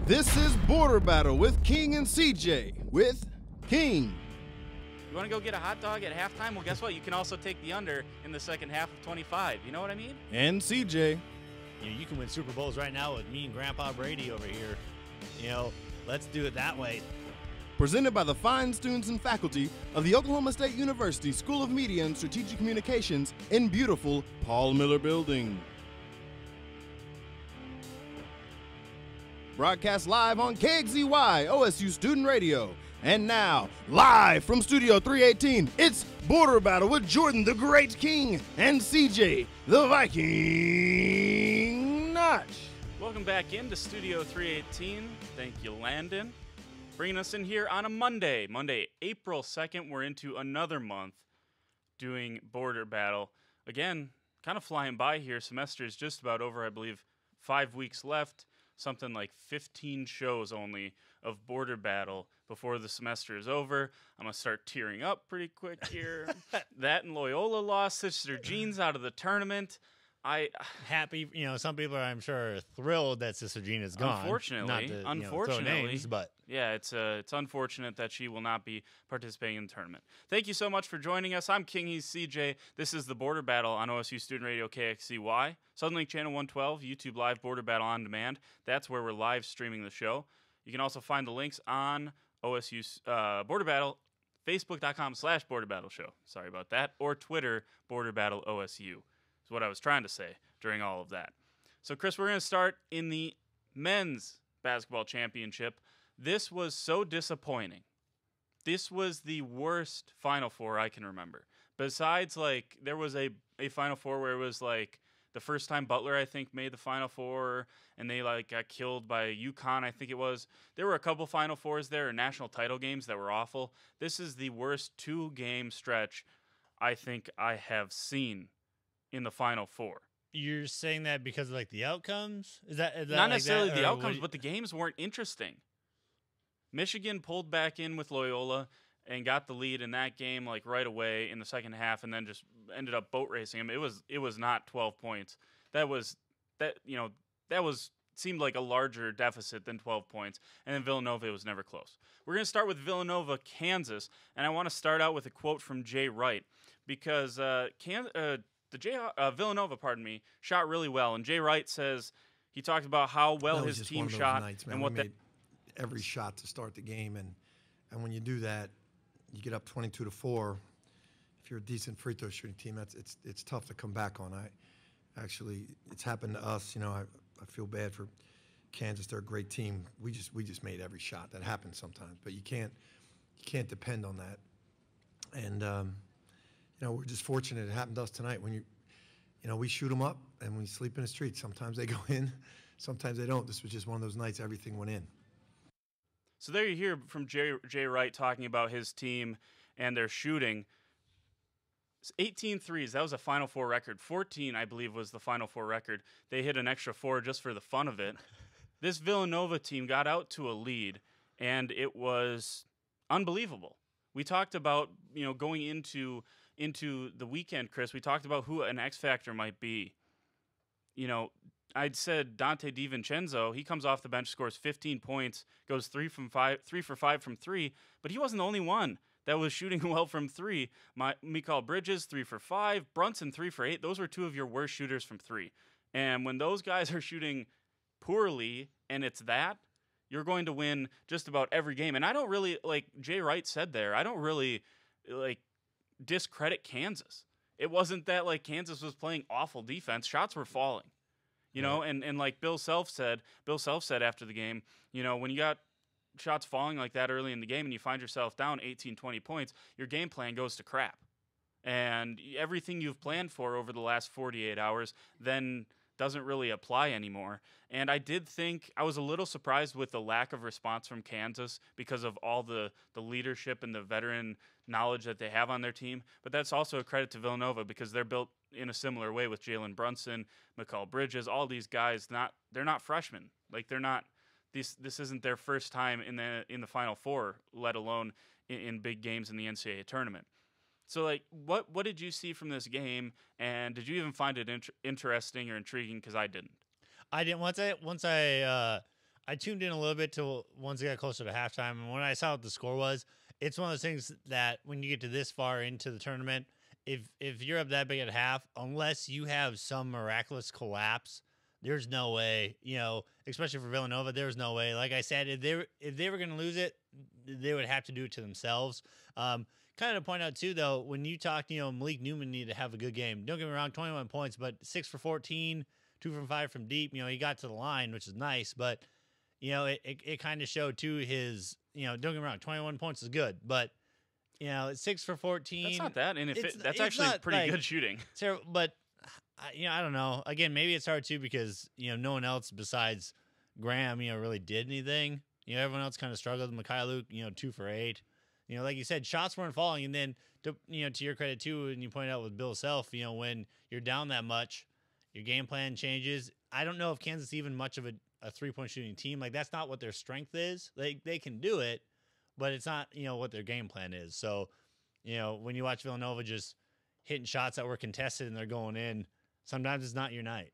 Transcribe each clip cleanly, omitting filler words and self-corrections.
This is Border Battle with King and CJ with King. You want to go get a hot dog at halftime? Well, guess what? You can also take the under in the second half of 25. You know what I mean? And CJ. You can win Super Bowls right now with me and Grandpa Brady over here. Let's do it that way. Presented by the fine students and faculty of the Oklahoma State University School of Media and Strategic Communications in beautiful Paul Miller Building. Broadcast live on KXZY, OSU Student Radio. And now, live from Studio 318, it's Border Battle with Jordan the Great King and CJ the Viking Notch. Welcome back into Studio 318. Thank you, Landon. Bringing us in here on a Monday, April 2nd. We're into another month doing Border Battle. Again, kind of flying by here. Semester is just about over, I believe, 5 weeks left. Something like 15 shows only of Border Battle before the semester is over. I'm going to start tearing up pretty quick here. That and Loyola lost Sister Jean's out of the tournament. Happy, some people I'm sure are thrilled that Sister Jean is gone. Unfortunately, throw names, but yeah, it's unfortunate that she will not be participating in the tournament. Thank you so much for joining us. I'm King, he's CJ. This is the Border Battle on OSU Student Radio KXCY, Southern Channel 112, YouTube Live Border Battle on Demand. That's where we're live streaming the show. You can also find the links on OSU's Border Battle, Facebook.com/Border Battle Show. Sorry about that, or Twitter Border Battle OSU. Is what I was trying to say during all of that. So, Chris, we're going to start in the men's basketball championship. This was so disappointing. This was the worst Final Four I can remember. Besides, there was a Final Four where it was, the first time Butler, I think, made the Final Four, and they, got killed by UConn, I think it was. There were a couple Final Fours there, and national title games that were awful. This is the worst two-game stretch I think I have seen in the Final Four. You're saying that because of the outcomes? Is that not necessarily the outcomes, but the games weren't interesting. Michigan pulled back in with Loyola and got the lead in that game right away in the second half, and then just ended up boat racing them. It was not 12 points. Seemed like a larger deficit than 12 points. And then Villanova, it was never close. We're going to start with Villanova, Kansas, and I want to start out with a quote from Jay Wright because Villanova, shot really well. And Jay Wright says he talked about how well his team shot and what made every shot to start the game. And when you do that, you get up 22-4. If you're a decent free throw shooting team, it's tough to come back on. It's happened to us. I feel bad for Kansas. They're a great team. We just made every shot. That happens sometimes, but you can't depend on that. And we're just fortunate it happened to us tonight. When we shoot them up and we sleep in the streets. Sometimes they go in, sometimes they don't. This was just one of those nights everything went in. So there you hear from Jay Wright talking about his team and their shooting. 18 threes, that was a Final Four record. 14, I believe, was the Final Four record. They hit an extra 4 just for the fun of it. This Villanova team got out to a lead, and it was unbelievable. We talked about, going into the weekend, Chris, we talked about who an X factor might be. I'd said Dante DiVincenzo. He comes off the bench, scores 15 points, goes 3 for 5 from 3, but he wasn't the only one that was shooting well from 3. Mikal Bridges, 3 for 5, Brunson, 3 for 8. Those were two of your worst shooters from 3. And when those guys are shooting poorly, and it's that, you're going to win just about every game. And I don't really, Jay Wright said there, I don't really, discredit Kansas. It wasn't that Kansas was playing awful defense. Shots were falling, and like Bill Self said after the game, when you got shots falling like that early in the game and you find yourself down 18, 20 points, your game plan goes to crap. And everything you've planned for over the last 48 hours then doesn't really apply anymore. And I did think I was a little surprised with the lack of response from Kansas because of all the leadership and the veteran knowledge that they have on their team. But that's also a credit to Villanova because they're built in a similar way with Jalen Brunson, Mikal Bridges, all these guys. They're not freshmen. They're not. This isn't their first time in the Final Four, let alone in big games in the NCAA tournament. So, what did you see from this game, and did you even find it interesting or intriguing? Because I didn't. I didn't. Once I I tuned in a little bit till once it got closer to halftime, and when I saw what the score was, it's one of those things that when you get to this far into the tournament, if you're up that big at half, unless you have some miraculous collapse, there's no way, especially for Villanova, there's no way. Like I said, if they were going to lose it, they would have to do it to themselves. Kind of to point out too, though, when you talk, Malik Newman needed to have a good game. Don't get me wrong, 21 points, but 6 for 14, 2 from 5 from deep. He got to the line, which is nice, but it kind of showed too his. Don't get me wrong, 21 points is good, but 6 for 14. That's not that, and that's actually pretty good shooting. Terrible, but I don't know. Again, maybe it's hard too because no one else besides Graham, really did anything. Everyone else kind of struggled. Mikhail Luke, 2 for 8. Like you said, shots weren't falling, and then to your credit too, and you pointed out with Bill Self, when you're down that much, your game plan changes. I don't know if Kansas is even much of a 3-point shooting team. Like that's not what their strength is. They can do it, but it's not what their game plan is. So when you watch Villanova just hitting shots that were contested and they're going in, sometimes it's not your night.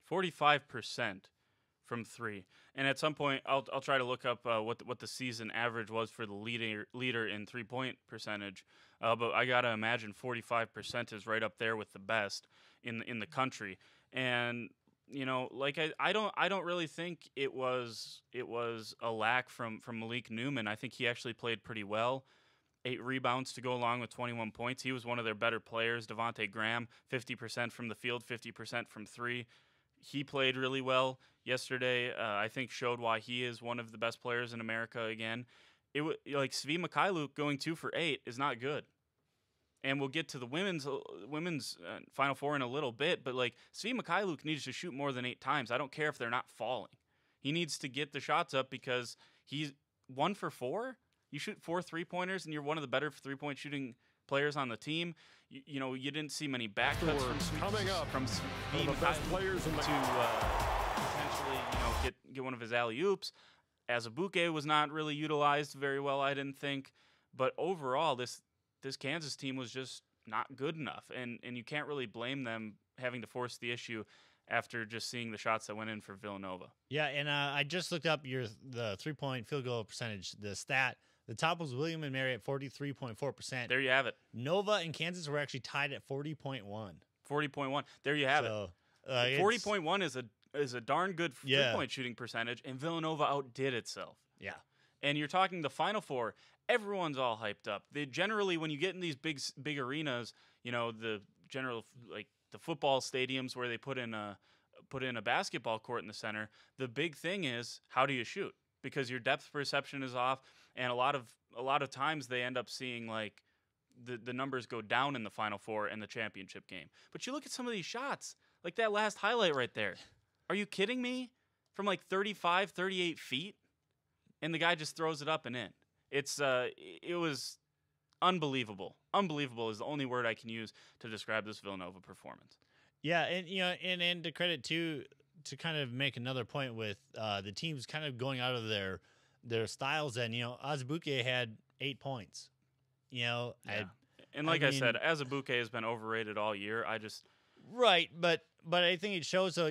45% from 3, and at some point I'll try to look up what the season average was for the leader in 3-point percentage. But I gotta imagine 45% is right up there with the best in the country. And I don't really think it was a lack from Malik Newman. I think he actually played pretty well. 8 rebounds to go along with 21 points. He was one of their better players. Devontae Graham, 50% from the field, 50% from 3. He played really well yesterday. I think showed why he is one of the best players in America again. It was like Svi Mikhailuk going 2 for 8 is not good. And we'll get to the women's Final Four in a little bit, but like Svi Mikhailuk needs to shoot more than 8 times. I don't care if they're not falling. He needs to get the shots up because he's 1 for 4. You shoot 4 3-pointers, and you're one of the better 3-point shooting players on the team. You didn't see many back cuts from Svi Mikhailuk to potentially get one of his alley-oops. Azubuike was not really utilized very well, I didn't think. But overall, this Kansas team was just not good enough, and you can't really blame them having to force the issue after just seeing the shots that went in for Villanova. Yeah, and I just looked up the 3-point field goal percentage, the stat. The top was William and Mary at 43.4%. There you have it. Nova and Kansas were actually tied at 40.1. 40.1. There you have it. 40.1 is a darn good 3-point shooting percentage, and Villanova outdid itself. Yeah. And you're talking the Final Four. Everyone's all hyped up. They generally, when you get in these big arenas, the general the football stadiums where they put in a basketball court in the center. The big thing is, how do you shoot? Because your depth perception is off, and a lot of times they end up seeing like the numbers go down in the Final Four and the championship game. But you look at some of these shots, like that last highlight right there. Are you kidding me? From like 35, 38 feet, and the guy just throws it up and in. It was unbelievable. Unbelievable is the only word I can use to describe this Villanova performance. Yeah, and and to credit to kind of make another point with the teams kind of going out of their styles, and Azubuike had 8 points. Yeah. And like I said, Azubuike has been overrated all year. Right, but I think it shows though,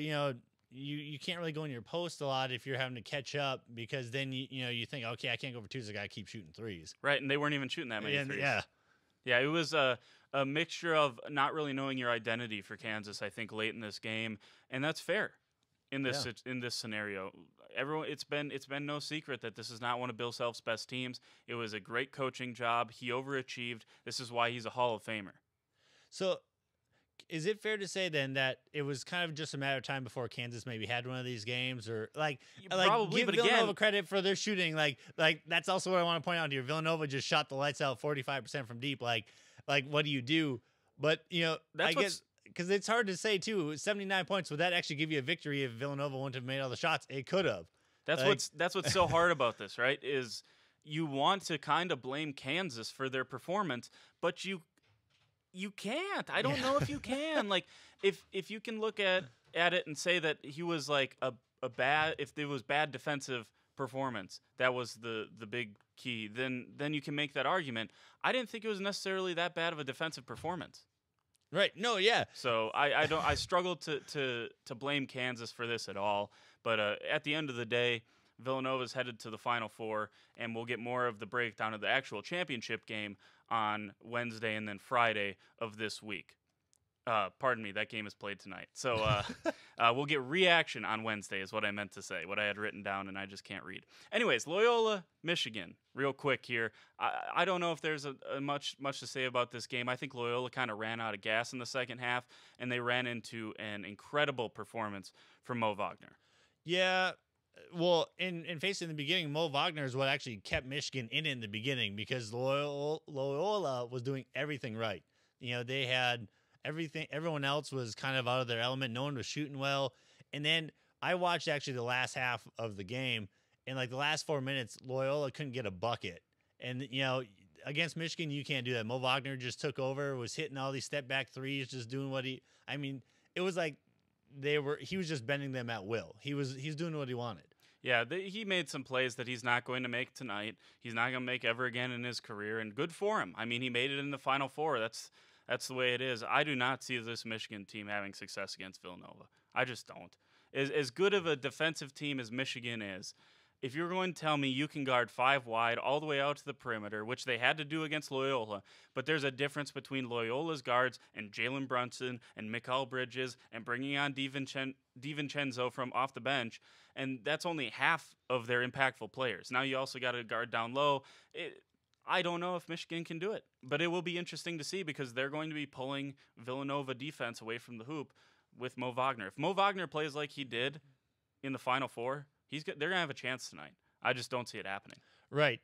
you can't really go in your post a lot if you're having to catch up, because then you think, okay, I can't go for 2s, I gotta keep shooting 3s. Right, and they weren't even shooting that many 3s. Yeah, it was a mixture of not really knowing your identity for Kansas, I think, late in this game, and that's fair in this scenario. It's been no secret that this is not one of Bill Self's best teams. It was a great coaching job. He overachieved. This is why he's a Hall of Famer. So is it fair to say then that it was kind of just a matter of time before Kansas maybe had one of these games, or probably, give but Villanova again, credit for their shooting? Like that's also what I want to point out here. Villanova just shot the lights out 45% from deep. Like what do you do? But I guess because it's hard to say too. 79 points, would that actually give you a victory if Villanova wouldn't have made all the shots? It could have. That's what's so hard about this, right? Is you want to kind of blame Kansas for their performance, but you can't. I don't know if you can. Like if you can look at it and say that he was like a bad, if there was bad defensive performance, that was the big key, then you can make that argument. I didn't think it was necessarily that bad of a defensive performance. Right. No, yeah. So I struggle to blame Kansas for this at all. But at the end of the day, Villanova's headed to the Final Four, and we'll get more of the breakdown of the actual championship game on Wednesday and then Friday of this week. Pardon me, that game is played tonight. So we'll get reaction on Wednesday is what I meant to say, what I had written down, and I just can't read. Anyways, Loyola, Michigan, real quick here. I don't know if there's a much to say about this game. I think Loyola kind of ran out of gas in the second half, and they ran into an incredible performance from Mo Wagner. Yeah. Well, in facing the beginning, Mo Wagner is what actually kept Michigan in the beginning because Loyola was doing everything right. You know, they had everything. Everyone else was kind of out of their element. No one was shooting well. And then I watched actually the last half of the game, and like the last 4 minutes, Loyola couldn't get a bucket. And, you know, against Michigan, you can't do that. Mo Wagner just took over, was hitting all these step back threes, just doing what it was like he was just bending them at will. He's doing what he wanted. Yeah, he made some plays that he's not going to make tonight. He's not going to make ever again in his career, and good for him. I mean, he made it in the Final Four. That's the way it is. I do not see this Michigan team having success against Villanova. I just don't. As good of a defensive team as Michigan is, if you're going to tell me you can guard 5 wide all the way out to the perimeter, which they had to do against Loyola, but there's a difference between Loyola's guards and Jalen Brunson and Mikal Bridges and bringing on DiVincenzo from off the bench, and that's only half of their impactful players. Now you also got to guard down low. I don't know if Michigan can do it, but it will be interesting to see because they're going to be pulling Villanova defense away from the hoop with Mo Wagner. If Mo Wagner plays like he did in the Final Four, they're going to have a chance tonight. I just don't see it happening. Right.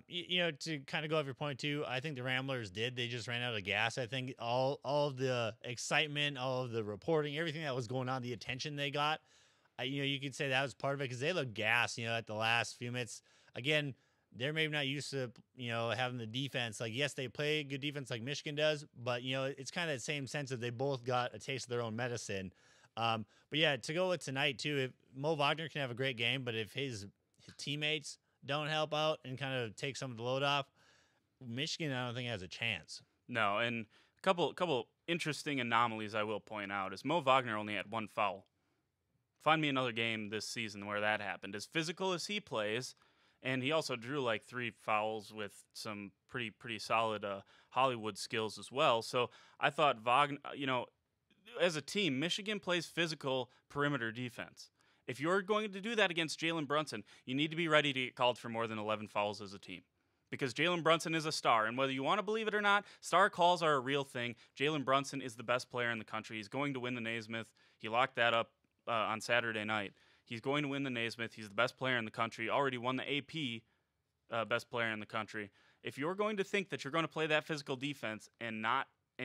You know, to kind of go off your point too, I think the Ramblers did. They just ran out of gas. I think all of the excitement, all of the reporting, everything that was going on, the attention they got, you know, you could say that was part of it because they looked gassed, you know, at the last few minutes. Again, they're maybe not used to, you know, having the defense. Like, yes, they play good defense like Michigan does, but, you know, it's kind of that same sense that they both got a taste of their own medicine. But, yeah, to go with tonight, too, if Mo Wagner can have a great game, but if his teammates don't help out and kind of take some of the load off, Michigan, I don't think, has a chance. No, and a couple interesting anomalies I will point out is Mo Wagner only had 1 foul. Find me another game this season where that happened. As physical as he plays, and he also drew like 3 fouls with some pretty solid Hollywood skills as well. So I thought Wagner, you know, as a team, Michigan plays physical perimeter defense. If you're going to do that against Jalen Brunson, you need to be ready to get called for more than 11 fouls as a team. Because Jalen Brunson is a star, and whether you want to believe it or not, star calls are a real thing. Jalen Brunson is the best player in the country. He's going to win the Naismith. He locked that up on Saturday night. He's going to win the Naismith. He's the best player in the country. Already won the AP best player in the country. If you're going to think that you're going to play that physical defense and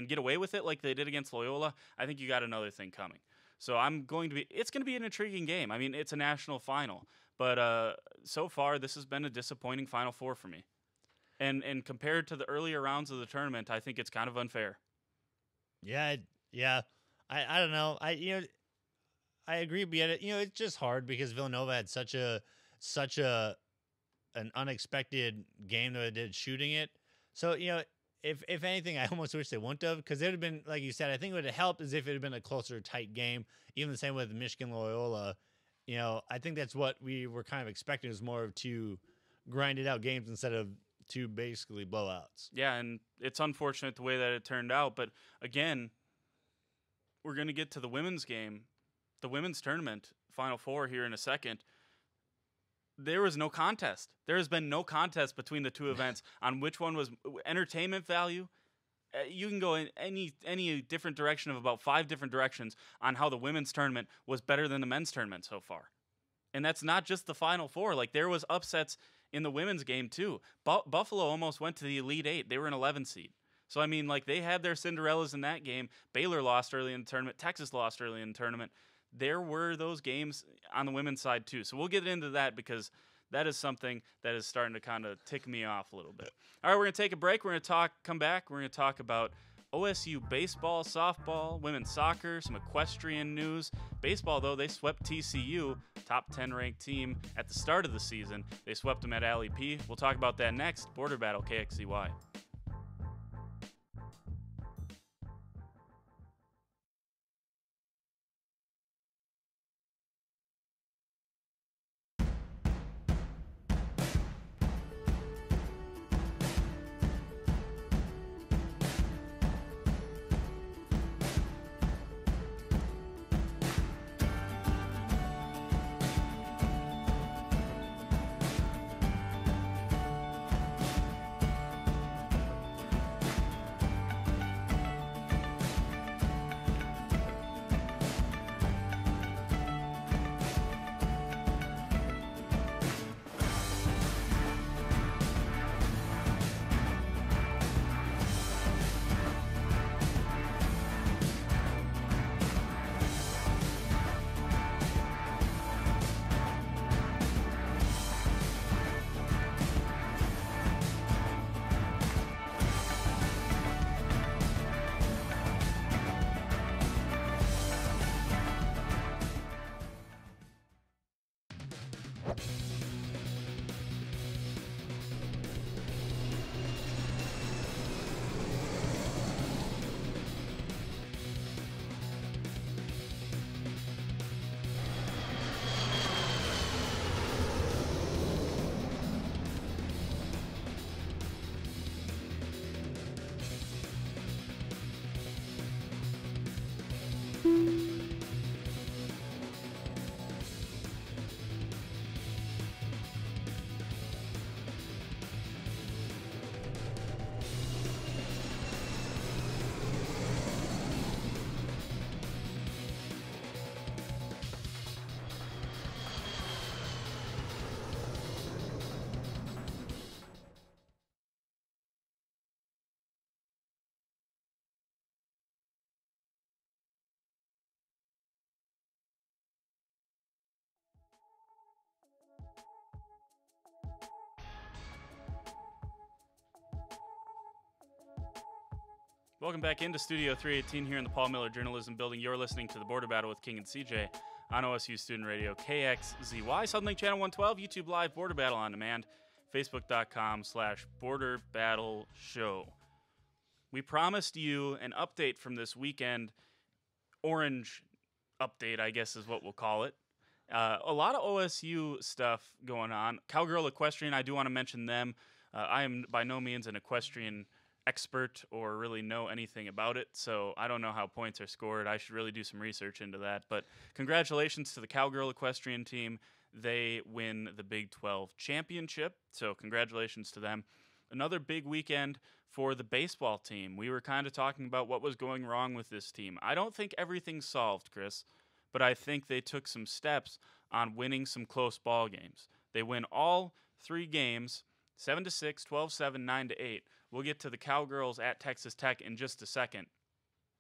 get away with it like they did against Loyola, I think you got another thing coming. So it's going to be an intriguing game. I mean, it's a national final, but so far this has been a disappointing Final Four for me. And compared to the earlier rounds of the tournament, I think it's kind of unfair. Yeah. I don't know. I agree, but yet, you know, it's just hard because Villanova had such an unexpected game that they did shooting it. So, you know, if anything, I almost wish they wouldn't have, because it would have been, like you said, I think it would have helped as if it had been a closer, tight game. Even the same with Michigan Loyola. You know, I think that's what we were kind of expecting, was more of 2 grinded out games instead of 2 basically blowouts. Yeah, and it's unfortunate the way that it turned out. But again, we're going to get to the women's game, the women's tournament, Final Four here in a second. There was no contest. There has been no contest between the 2 events on which one was entertainment value. You can go in any different direction of about 5 different directions on how the women's tournament was better than the men's tournament so far. And that's not just the Final Four. Like, there was upsets in the women's game too. Buffalo almost went to the Elite 8. They were an 11 seed. So, I mean, like, they had their Cinderellas in that game. Baylor lost early in the tournament. Texas lost early in the tournament. There were those games on the women's side too. So we'll get into that because that is something that is starting to kind of tick me off a little bit. All right, we're going to take a break. We're going to come back. We're going to talk about OSU baseball, softball, women's soccer, some equestrian news. Baseball, though, they swept TCU, top 10 ranked team at the start of the season. They swept them at Alley P. We'll talk about that next. Border Battle, KXCY. Welcome back into Studio 318 here in the Paul Miller Journalism Building. You're listening to the Border Battle with King and CJ on OSU Student Radio, KXZY, Suddenlink Channel 112, YouTube Live, Border Battle on Demand, Facebook.com/Border Battle Show. We promised you an update from this weekend. Orange update, I guess is what we'll call it. A lot of OSU stuff going on. Cowgirl Equestrian, I do want to mention them. I am by no means an equestrian expert or really know anything about it, so I don't know how points are scored. I should really do some research into that. But congratulations to the Cowgirl Equestrian team. They win the Big 12 championship, so congratulations to them. Another big weekend for the baseball team. We were kind of talking about what was going wrong with this team. I don't think everything's solved, Chris, but I think they took some steps on winning some close ball games. They win all 3 games, 7-6, 12-7, 9-8. We'll get to the Cowgirls at Texas Tech in just a second.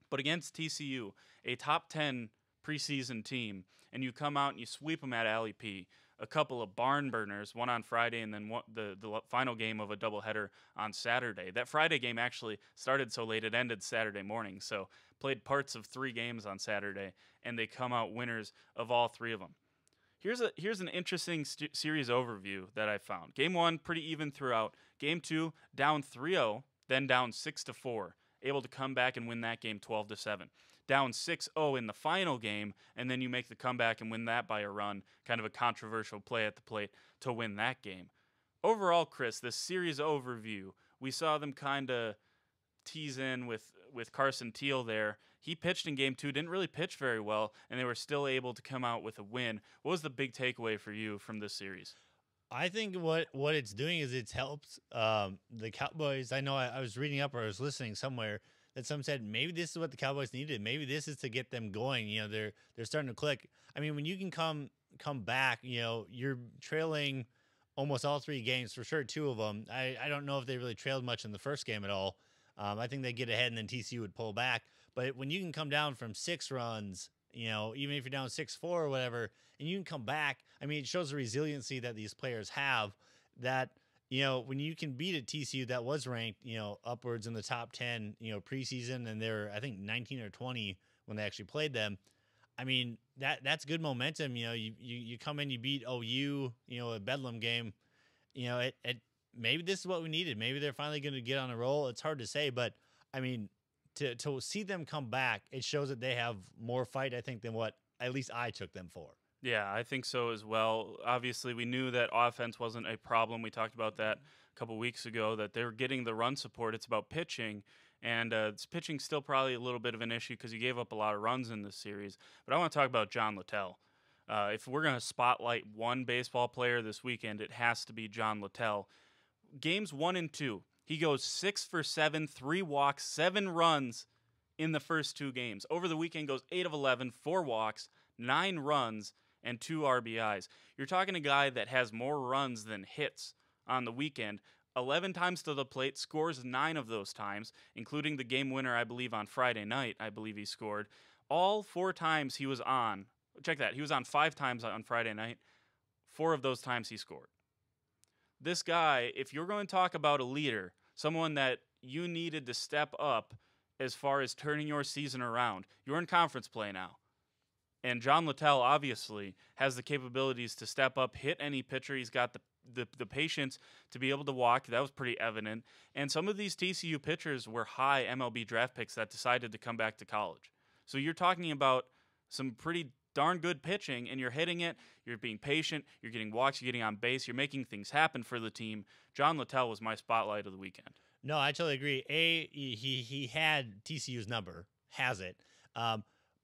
But against TCU, a top 10 preseason team, and you come out and you sweep them at Alley P. A couple of barn burners, one on Friday and then the final game of a doubleheader on Saturday. That Friday game actually started so late it ended Saturday morning, so played parts of 3 games on Saturday, and they come out winners of all 3 of them. Here's an interesting series overview that I found. Game 1, pretty even throughout. Game 2, down 3-0, then down 6-4. Able to come back and win that game 12-7. Down 6-0 in the final game, and then you make the comeback and win that by a run. Kind of a controversial play at the plate to win that game. Overall, Chris, this series overview, we saw them kind of tease in with Carson Teal there. He pitched in Game 2, didn't really pitch very well, and they were still able to come out with a win. What was the big takeaway for you from this series? I think what it's doing is it's helped the Cowboys. I know I was reading up or I was listening somewhere that some said maybe this is what the Cowboys needed. Maybe this is to get them going. You know, they're starting to click. I mean, when you can come back, you know, you're trailing almost all 3 games, for sure 2 of them. I don't know if they really trailed much in the first game at all. I think they get ahead and then TCU would pull back. But when you can come down from 6 runs, you know, even if you're down 6-4 or whatever, and you can come back, I mean, it shows the resiliency that these players have that, you know, when you can beat a TCU that was ranked, you know, upwards in the top 10, you know, preseason, and they're, I think, 19 or 20 when they actually played them. I mean, that's good momentum. You know, you come in, you beat OU, you know, a Bedlam game. You know, it maybe this is what we needed. Maybe they're finally going to get on a roll. It's hard to say, but I mean, to see them come back, it shows that they have more fight, I think, than what at least I took them for. Yeah, I think so as well. Obviously, we knew that offense wasn't a problem. We talked about that a couple weeks ago, that they're getting the run support. It's about pitching, and pitching still probably a little bit of an issue because he gave up a lot of runs in this series. But I want to talk about John Littell. If we're going to spotlight one baseball player this weekend, it has to be John Littell. Games 1 and 2, he goes 6 for 7, 3 walks, 7 runs in the first 2 games. Over the weekend, goes 8 of 11, 4 walks, 9 runs, and 2 RBIs. You're talking a guy that has more runs than hits on the weekend. 11 times to the plate, scores 9 of those times, including the game winner, I believe, on Friday night, I believe he scored. All 4 times he was on, check that, he was on 5 times on Friday night. 4 of those times he scored. This guy, if you're going to talk about a leader, someone that you needed to step up as far as turning your season around, you're in conference play now. And John Littell obviously has the capabilities to step up, hit any pitcher. He's got the patience to be able to walk. That was pretty evident. And some of these TCU pitchers were high MLB draft picks that decided to come back to college. So you're talking about some pretty darn good pitching, and you're hitting it. You're being patient. You're getting walks. You're getting on base. You're making things happen for the team. John Littell was my spotlight of the weekend. No, I totally agree. He had TCU's number, has it.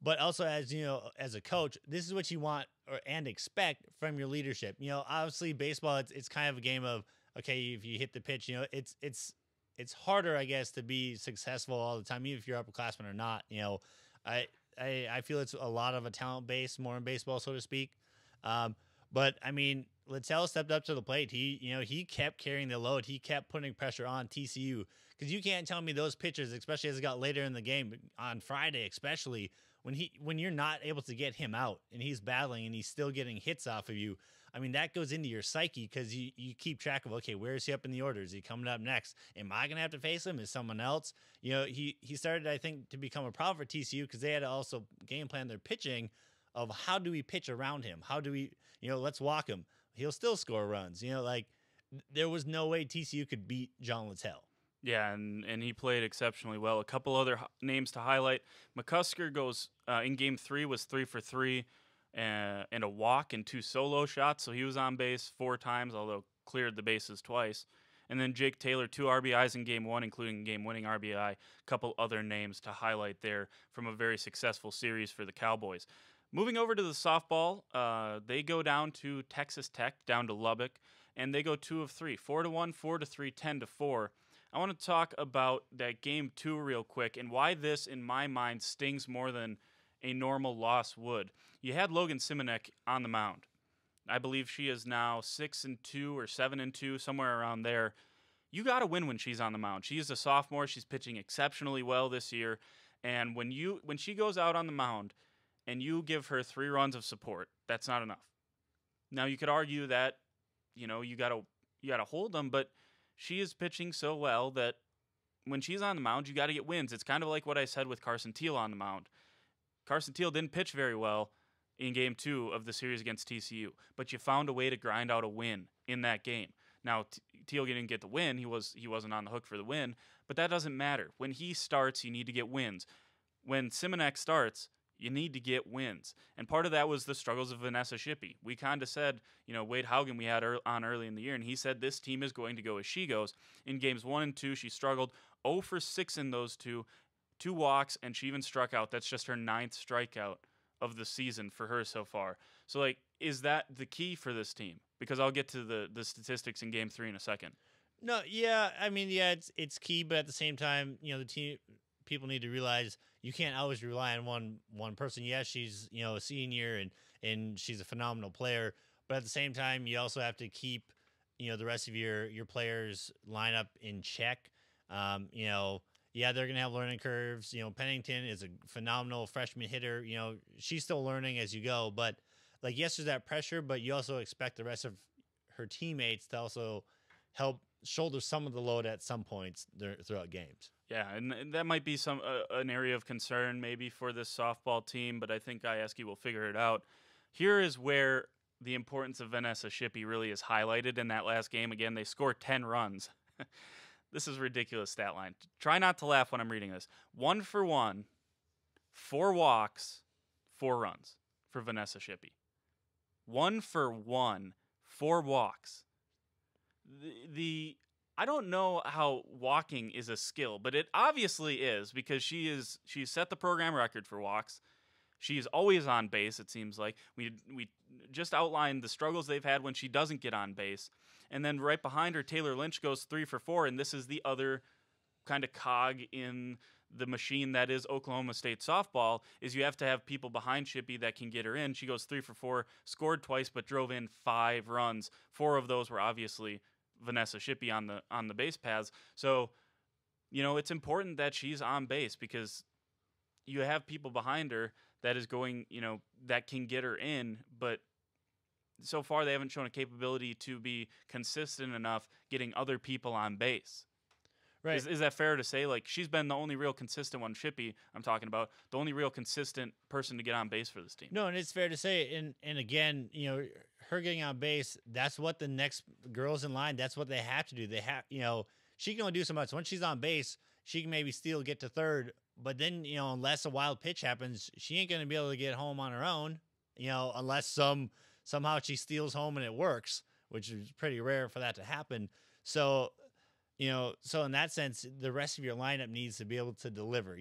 But also, as you know, as a coach, this is what you want and expect from your leadership. You know, obviously, baseball it's kind of a game of, okay, if you hit the pitch, you know, it's harder, I guess, to be successful all the time, even if you're upperclassman or not. You know, I feel it's a lot of a talent base more in baseball, so to speak. But I mean, Littell stepped up to the plate. He kept carrying the load. He kept putting pressure on TCU, because you can't tell me those pitchers, especially as it got later in the game on Friday, especially when you're not able to get him out and he's battling and he's still getting hits off of you. I mean, that goes into your psyche, because you keep track of, okay, where is he up in the order? Is he coming up next? Am I going to have to face him? Is someone else? You know, he started, I think, to become a problem for TCU, because they had to also game plan their pitching of how do we pitch around him? How do we, let's walk him. He'll still score runs. Like there was no way TCU could beat John Littell. Yeah, and he played exceptionally well. A couple other names to highlight. McCusker goes in Game 3 was 3 for 3 and a walk and 2 solo shots, so he was on base 4 times, although cleared the bases twice. And then Jake Taylor, 2 RBIs in Game 1, including game-winning RBI. A couple other names to highlight there from a very successful series for the Cowboys. Moving over to the softball, they go down to Texas Tech, down to Lubbock, and they go 2 of 3, 4-1, 4-3, 10-4. I want to talk about that Game 2 real quick and why this, in my mind, stings more than a normal loss would. You had Logan Simonek on the mound. I believe she is now 6-2 or 7-2, somewhere around there. You got to win when she's on the mound. She is a sophomore. She's pitching exceptionally well this year. And when she goes out on the mound and you give her 3 runs of support, that's not enough. Now, you could argue that, you got to hold them, but she is pitching so well that when she's on the mound, you got to get wins. It's kind of like what I said with Carson Teal on the mound. Carson Teal didn't pitch very well in Game 2 of the series against TCU, but you found a way to grind out a win in that game. Now, Teal didn't get the win. He wasn't on the hook for the win, but that doesn't matter. When he starts, you need to get wins. When Simonek starts, you need to get wins. And part of that was the struggles of Vanessa Shippey. We kind of said, Wade Haugen we had on early in the year, and he said this team is going to go as she goes. In Games 1 and 2, she struggled 0 for 6 in those 2 walks, and she even struck out. That's just her 9th strikeout of the season for her so far. So, is that the key for this team? Because I'll get to the statistics in Game 3 in a second. No, yeah, I mean, yeah, it's key, but at the same time, the team, people need to realize you can't always rely on one person. Yes, she's a senior and she's a phenomenal player, but at the same time, you also have to keep the rest of your players lineup in check. Yeah, they're gonna have learning curves. Pennington is a phenomenal freshman hitter. She's still learning as you go, but yes, there's that pressure, but you also expect the rest of her teammates to also help shoulder some of the load at some points throughout games. Yeah, and that might be an area of concern maybe for this softball team, but I think ISG will figure it out. Here is where the importance of Vanessa Shippey really is highlighted in that last game. Again, they scored 10 runs. This is a ridiculous stat line. Try not to laugh when I'm reading this. 1 for 1, 4 walks, 4 runs for Vanessa Shippey. 1 for 1, 4 walks. I don't know how walking is a skill, but it obviously is, because she's set the program record for walks. She's always on base, it seems like. We just outlined the struggles they've had when she doesn't get on base. And then right behind her, Taylor Lynch goes 3 for 4, and this is the other kind of cog in the machine that is Oklahoma State softball, is you have to have people behind Shippey that can get her in. She goes 3 for 4, scored twice, but drove in 5 runs. 4 of those were obviously Vanessa Shippey on the base paths. So, it's important that she's on base, because you have people behind her that is going, that can get her in, but so far they haven't shown a capability to be consistent enough getting other people on base. Right. Is that fair to say? Like, she's been the only real consistent one, Shippey, I'm talking about, the only real consistent person to get on base for this team. No, and it's fair to say, and again, her getting on base, that's what the next girls in line, that's what they have to do. They have, she can only do so much. Once she's on base, she can maybe steal, get to third, but then, unless a wild pitch happens, she ain't going to be able to get home on her own, unless somehow she steals home and it works, which is pretty rare for that to happen. So, so in that sense, the rest of your lineup needs to be able to deliver.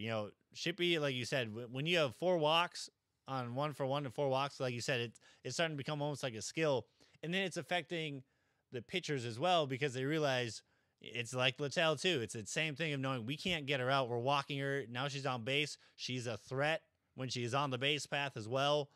Shippey, like you said, when you have 4 walks on 1-for-1 and 4 walks, like you said, it's starting to become almost like a skill. And then it's affecting the pitchers as well because they realize it's like Littell too. It's the same thing of knowing we can't get her out. We're walking her. Now she's on base. She's a threat when she's on the base path as well.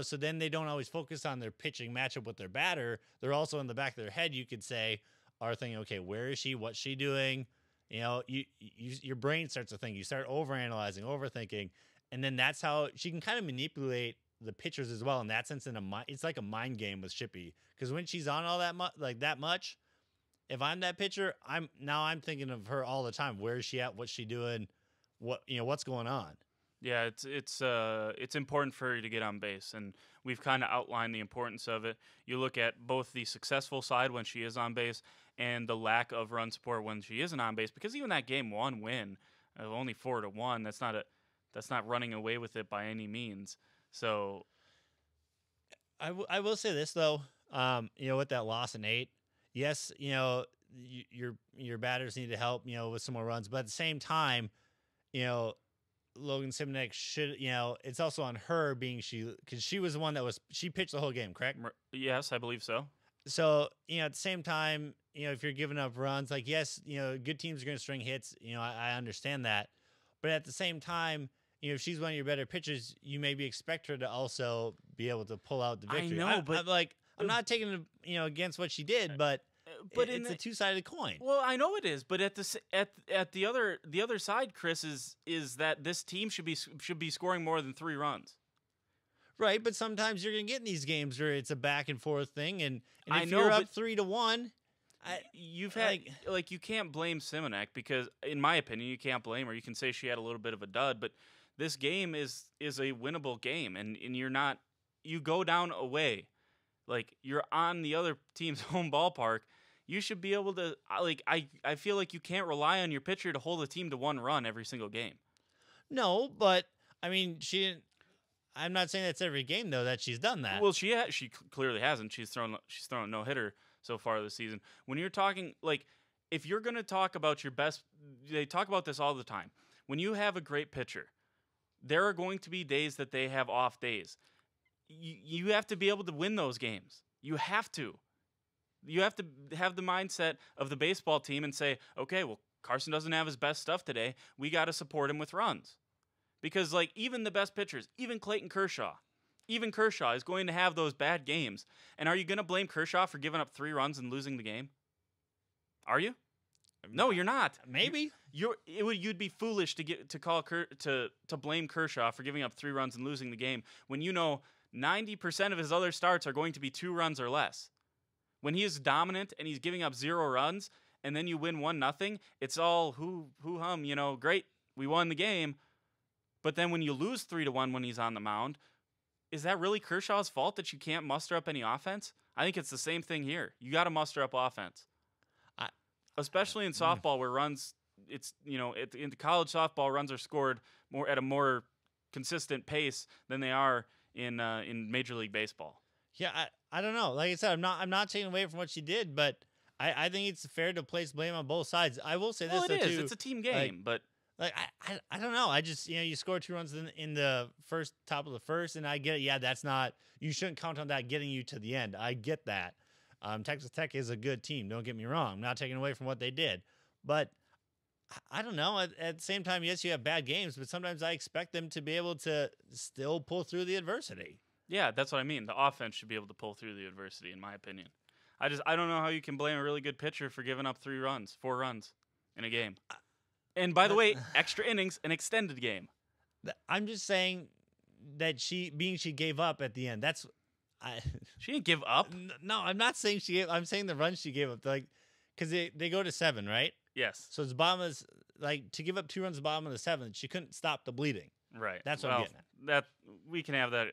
So then they don't always focus on their pitching matchup with their batter. They're also in the back of their head, you could say, are thinking, okay, where is she? What's she doing? Your brain starts to think. You start overanalyzing, overthinking, and then that's how she can kind of manipulate the pitchers as well. In that sense, it's like a mind game with Shippey because when she's on all that much, if I'm that pitcher, I'm thinking of her all the time. Where is she at? What's she doing? What's going on? Yeah, it's important for her to get on base, and we've kind of outlined the importance of it. You look at both the successful side when she is on base and the lack of run support when she isn't on base, because even that Game 1 win of only 4-1, that's not running away with it by any means. So I will say this though, with that loss in 8, yes, your batters need to help, with some more runs, but at the same time, Logan Simonek should, it's also on her because she was the one she pitched the whole game, correct? Yes, I believe so. So, at the same time, if you're giving up runs, like, yes, good teams are going to string hits. I understand that. But at the same time, if she's one of your better pitchers, you maybe expect her to also be able to pull out the victory. I know, but I'm not taking against what she did, but it's a two-sided coin. Well, I know it is, but at the other side, Chris, is that this team should be scoring more than 3 runs. Right, but sometimes you're going to get in these games where it's a back and forth thing, and if you're up 3-1, you've had you can't blame Simonek because, in my opinion, you can't blame her. You can say she had a little bit of a dud, but this game is a winnable game, and you go down away, like you're on the other team's home ballpark. You should be able to I feel like you can't rely on your pitcher to hold a team to 1 run every single game. No, but I mean she didn't. I'm not saying that's every game though that she's done that. Well, she clearly hasn't. She's thrown a no-hitter so far this season. When you're talking if you're going to talk about your best, they talk about this all the time. When you have a great pitcher, there are going to be days that they have off days. You have to be able to win those games. You have to. You have to have the mindset of the baseball team and say, okay, well, Carson doesn't have his best stuff today. We got to support him with runs. Because, even the best pitchers, even Clayton Kershaw, is going to have those bad games. And are you going to blame Kershaw for giving up 3 runs and losing the game? Are you? No, you're not. Maybe. You'd be foolish to blame Kershaw for giving up 3 runs and losing the game when 90% of his other starts are going to be 2 runs or less. When he is dominant and he's giving up 0 runs and then you win 1-0, it's all hoo-hum, great, we won the game. But then when you lose 3-1 when he's on the mound, is that really Kershaw's fault that you can't muster up any offense? I think it's the same thing here. You got to muster up offense. Especially in softball where runs, in college softball, runs are scored at a more consistent pace than they are in Major League Baseball. Yeah, I don't know. Like I said, I'm not taking away from what she did, but I think it's fair to place blame on both sides. I will say this, it is. It's a team game, but I don't know. I just you score 2 runs in the top of the first, and I get it. Yeah, that's not. You shouldn't count on that getting you to the end. I get that. Texas Tech is a good team. Don't get me wrong. I'm not taking away from what they did, but I don't know. At the same time, yes, you have bad games, but sometimes I expect them to be able to still pull through the adversity. Yeah, that's what I mean. The offense should be able to pull through the adversity, in my opinion. I don't know how you can blame a really good pitcher for giving up 4 runs in a game. And by the way, extra innings, an extended game. I'm just saying that she gave up at the end. She didn't give up. No, I'm not saying she gave. I'm saying the runs she gave up. Because they go to 7, right? Yes. So it's bottom of to give up 2 runs at the bottom of the 7th. She couldn't stop the bleeding. Right. That's what I'm getting at. That we can have that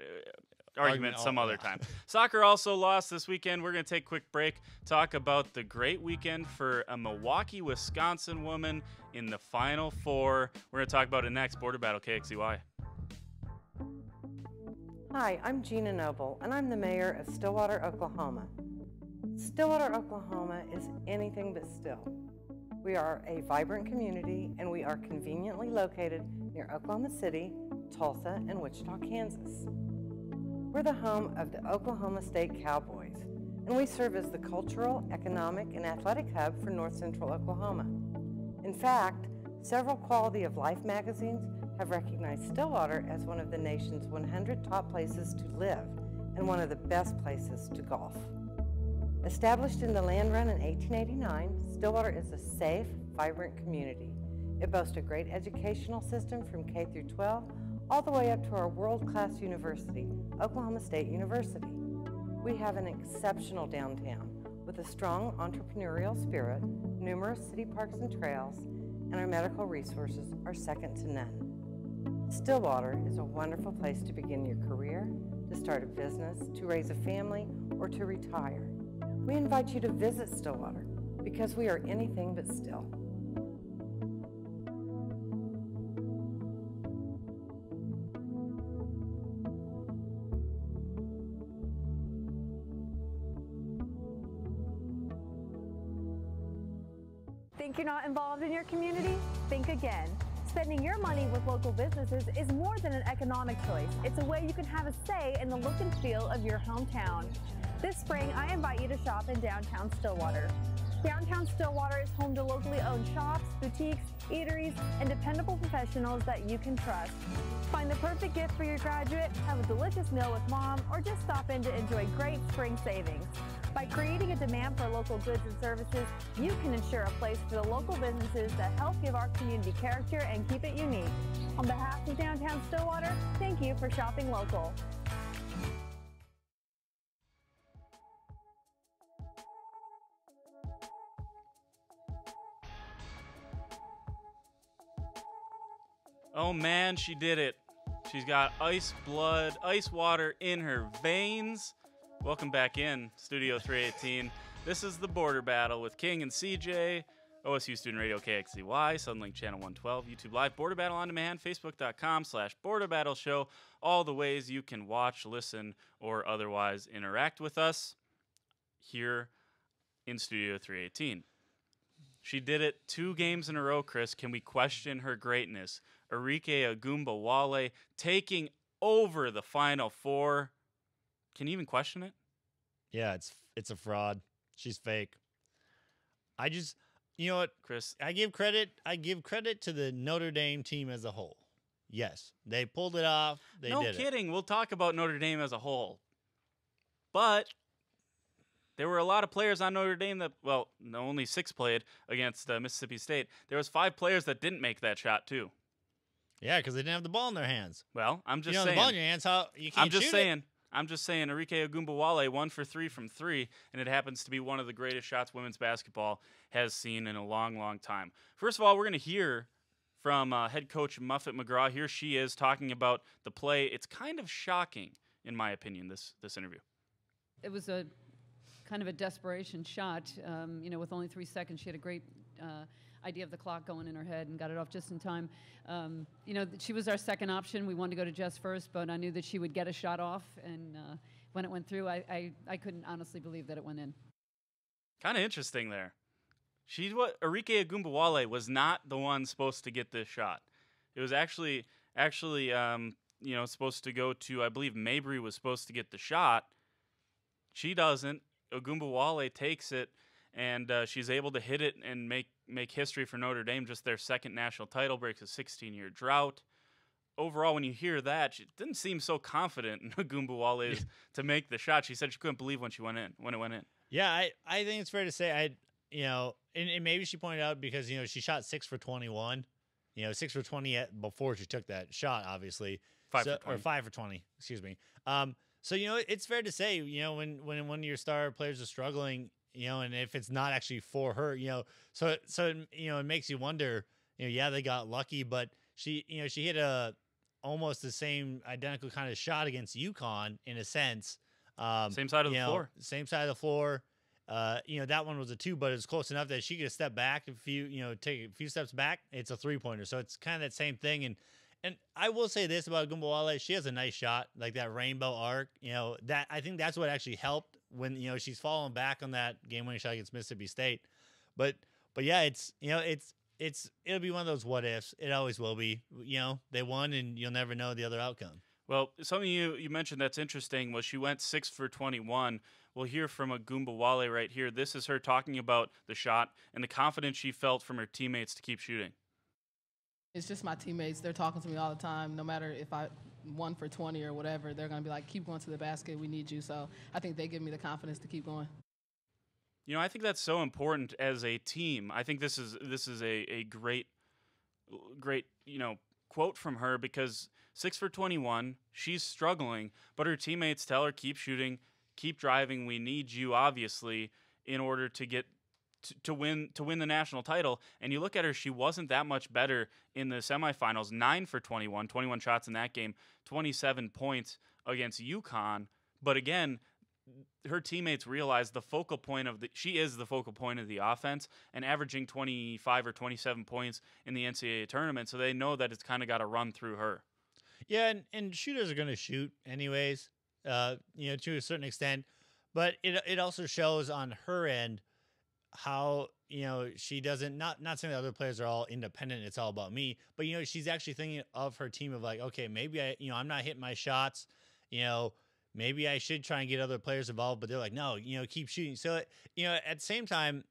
argument some all- other yeah. time. Soccer also lost this weekend. We're going to take a quick break, talk about the great weekend for a Milwaukee, Wisconsin woman in the Final Four. We're going to talk about it next. Border Battle KXCY. Hi, I'm Gina Noble, and I'm the mayor of Stillwater, Oklahoma. Stillwater, Oklahoma is anything but still. We are a vibrant community, and we are conveniently located near Oklahoma City, Tulsa, and Wichita, Kansas. We're the home of the Oklahoma State Cowboys, and we serve as the cultural, economic, and athletic hub for North Central Oklahoma. In fact, several Quality of Life magazines have recognized Stillwater as one of the nation's 100 top places to live and one of the best places to golf. Established in the land run in 1889, Stillwater is a safe, vibrant community. It boasts a great educational system from K through 12, all the way up to our world-class university, Oklahoma State University. We have an exceptional downtown with a strong entrepreneurial spirit, numerous city parks and trails, and our medical resources are second to none. Stillwater is a wonderful place to begin your career, to start a business, to raise a family, or to retire. We invite you to visit Stillwater because we are anything but still. Think you're not involved in your community? Think again. Spending your money with local businesses is more than an economic choice. It's a way you can have a say in the look and feel of your hometown. This spring, I invite you to shop in downtown Stillwater. Downtown Stillwater is home to locally owned shops, boutiques, eateries, and dependable professionals that you can trust. Find the perfect gift for your graduate, have a delicious meal with mom, or just stop in to enjoy great spring savings. By creating a demand for local goods and services, you can ensure a place for the local businesses that help give our community character and keep it unique. On behalf of Downtown Stillwater, thank you for shopping local. Oh man, she did it. She's got ice water in her veins. Welcome back in, Studio 318. This is the Border Battle with King and CJ, OSU Student Radio KXCY, Sunlink Channel 112, YouTube Live, Border Battle On Demand, Facebook.com/Border Battle Show. All the ways you can watch, listen, or otherwise interact with us here in Studio 318. She did it 2 games in a row, Chris. Can we question her greatness? Arike Ogunbowale taking over the Final Four. Can you even question it? Yeah, it's a fraud. She's fake. You know what, Chris? I give credit to the Notre Dame team as a whole. Yes, they pulled it off. They No did kidding. We'll talk about Notre Dame as a whole. But there were a lot of players on Notre Dame that, well, no, only 6 played against Mississippi State. There was 5 players that didn't make that shot too. Yeah, because they didn't have the ball in their hands. Well, I'm just saying. saying. The ball in your hands, how you can't shoot it. I'm just saying, Arike Ogunbowale 1 for 3 from 3, and it happens to be one of the greatest shots women's basketball has seen in a long, long time. First of all, we're going to hear from head coach Muffet McGraw. Here she is talking about the play. It's kind of shocking, in my opinion, this interview. It was a kind of a desperation shot. With only 3 seconds, she had a great idea of the clock going in her head and got it off just in time. She was our second option. We wanted to go to Jess first, but I knew that she would get a shot off, and when it went through, I couldn't honestly believe that it went in. Kind of interesting there. Arike Ogunbowale was not the one supposed to get this shot. It was actually supposed to go to, I believe Mabry was supposed to get the shot. She doesn't. Ogunbowale takes it, and she's able to hit it and make history for Notre Dame, just their second national title, breaks a 16-year drought. Overall, when you hear that, she didn't seem so confident in Ogunbowale to make the shot. She said she couldn't believe when it went in. Yeah, I think it's fair to say, and maybe she pointed out because, she shot 6 for 21, 6 for 20 before she took that shot, obviously. 5 for 20. Or 5 for 20, excuse me. So, it's fair to say, when your star players are struggling, and if it's not actually for her, so it makes you wonder, yeah, they got lucky, but she hit almost the same identical kind of shot against UConn in a sense. Same side of the floor. Same side of the floor. That one was a 2, but it's close enough that she could step back take a few steps back. It's a 3-pointer. So it's kind of that same thing. And I will say this about Gumbawale. She has a nice shot, like that rainbow arc. That I think that's what actually helped when, she's falling back on that game-winning shot against Mississippi State. But yeah, it'll be one of those what ifs. It always will be. They won, and you'll never know the other outcome. Well, something you mentioned that's interesting was she went 6 for 21. We'll hear from Gumbawale right here. This is her talking about the shot and the confidence she felt from her teammates to keep shooting. It's just my teammates. They're talking to me all the time. No matter if I 1 for 20 or whatever, they're going to be like, keep going to the basket. We need you. So I think they give me the confidence to keep going. I think that's so important as a team. I think this is a great quote from her, because 6 for 21, she's struggling, but her teammates tell her, keep shooting, keep driving. We need you, obviously, in order to get to win the national title. And you look at her, she wasn't that much better in the semifinals. 9 for 21 shots in that game, 27 points against UConn. But again, her teammates realize she is the focal point of the offense, and averaging 25 or 27 points in the NCAA tournament. So they know that it's kind of got to run through her. Yeah, and shooters are going to shoot anyways, to a certain extent. But it also shows on her end how, she doesn't, not saying that other players are all independent, it's all about me, but, she's actually thinking of her team of like, okay, maybe I'm not hitting my shots, maybe I should try and get other players involved, but they're like, no, keep shooting. So, at the same time,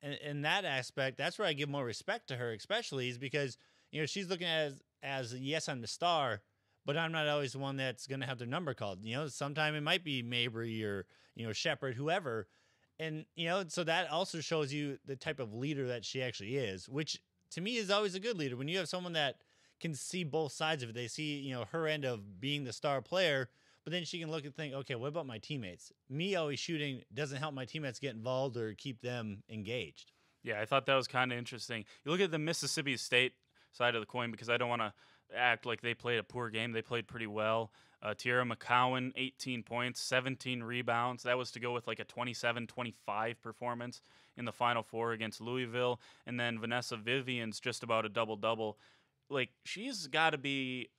in that aspect, that's where I give more respect to her, especially is because, she's looking at it as yes, I'm the star, but I'm not always the one that's going to have their number called. Sometime it might be Mabry or, Shepard, whoever. And, so that also shows you the type of leader that she actually is, which to me is always a good leader. When you have someone that can see both sides of it, they see, her end of being the star player, but then she can look and think, okay, what about my teammates? Me always shooting doesn't help my teammates get involved or keep them engaged. Yeah, I thought that was kind of interesting. You look at the Mississippi State side of the coin, because I don't want to act like they played a poor game. They played pretty well. Tiara McCowan, 18 points, 17 rebounds. That was to go with like a 27-25 performance in the Final Four against Louisville. And then Vanessa Vivian's just about a double-double. Like, she's got to be